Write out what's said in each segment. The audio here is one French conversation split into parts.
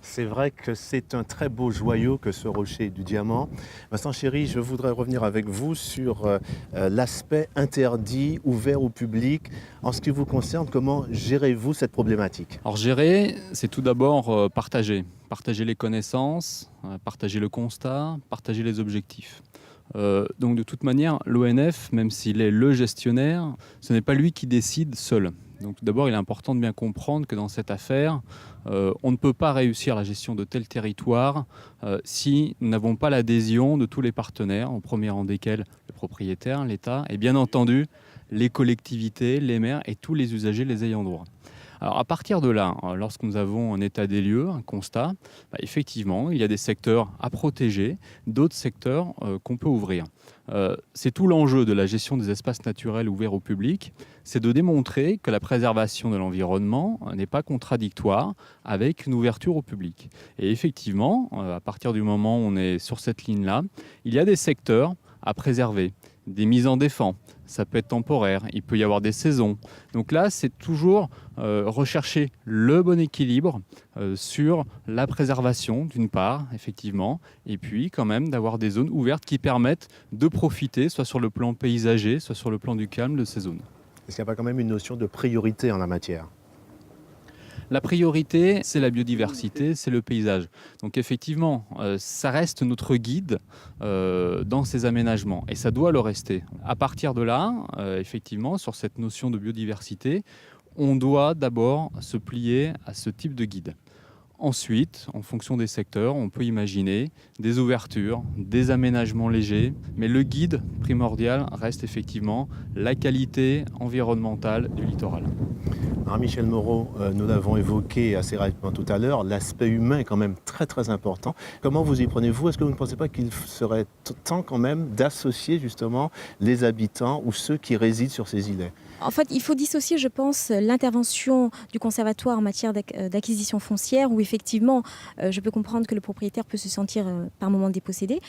C'est vrai que c'est un très beau joyau que ce rocher du diamant. Vincent Chéry, je voudrais revenir avec vous sur l'aspect interdit, ouvert au public. En ce qui vous concerne, comment gérez-vous cette problématique? Alors gérer, c'est tout d'abord partager. Partager les connaissances, partager le constat, partager les objectifs. Donc de toute manière, l'ONF, même s'il est le gestionnaire, ce n'est pas lui qui décide seul. Donc tout d'abord, il est important de bien comprendre que dans cette affaire, on ne peut pas réussir la gestion de tel territoire si nous n'avons pas l'adhésion de tous les partenaires, au premier rang desquels le propriétaire, l'État, et bien entendu les collectivités, les maires et tous les usagers, les ayants droit. Alors à partir de là, lorsque nous avons un état des lieux, un constat, effectivement, il y a des secteurs à protéger, d'autres secteurs qu'on peut ouvrir. C'est tout l'enjeu de la gestion des espaces naturels ouverts au public, c'est de démontrer que la préservation de l'environnement n'est pas contradictoire avec une ouverture au public. Et effectivement, à partir du moment où on est sur cette ligne-là, il y a des secteurs à préserver, des mises en défense. Ça peut être temporaire, il peut y avoir des saisons. Donc là, c'est toujours rechercher le bon équilibre sur la préservation, d'une part, effectivement, et puis quand même d'avoir des zones ouvertes qui permettent de profiter, soit sur le plan paysager, soit sur le plan du calme de ces zones. Est-ce qu'il n'y a pas quand même une notion de priorité en la matière? La priorité, c'est la biodiversité, c'est le paysage. Donc effectivement, ça reste notre guide dans ces aménagements et ça doit le rester. À partir de là, effectivement, sur cette notion de biodiversité, on doit d'abord se plier à ce type de guide. Ensuite, en fonction des secteurs, on peut imaginer des ouvertures, des aménagements légers, mais le guide primordial reste effectivement la qualité environnementale du littoral. Alors Michel Moreau, nous l'avons évoqué assez rapidement tout à l'heure, l'aspect humain est quand même très très important. Comment vous y prenez-vous? Est-ce que vous ne pensez pas qu'il serait temps quand même d'associer justement les habitants ou ceux qui résident sur ces îlets? En fait, il faut dissocier, je pense, l'intervention du conservatoire en matière d'acquisition foncière, où effectivement, je peux comprendre que le propriétaire peut se sentir par moment dépossédé.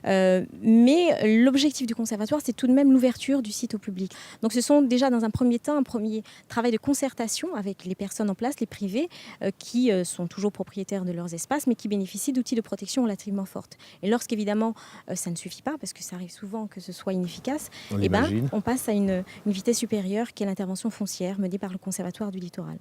Mais l'objectif du conservatoire, c'est tout de même l'ouverture du site au public. Donc ce sont déjà dans un premier temps, un premier travail de concertation avec les personnes en place, les privés, qui sont toujours propriétaires de leurs espaces, mais qui bénéficient d'outils de protection relativement fortes. Et lorsqu'évidemment, ça ne suffit pas, parce que ça arrive souvent que ce soit inefficace, on passe à une vitesse supérieure qui est l'intervention foncière menée par le Conservatoire du littoral.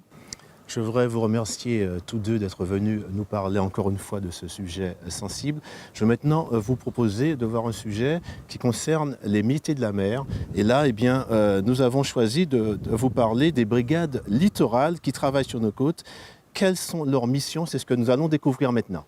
Je voudrais vous remercier tous deux d'être venus nous parler encore une fois de ce sujet sensible. Je vais maintenant vous proposer de voir un sujet qui concerne les métiers de la mer. Et là, eh bien, nous avons choisi de vous parler des brigades littorales qui travaillent sur nos côtes. Quelles sont leurs missions? C'est ce que nous allons découvrir maintenant.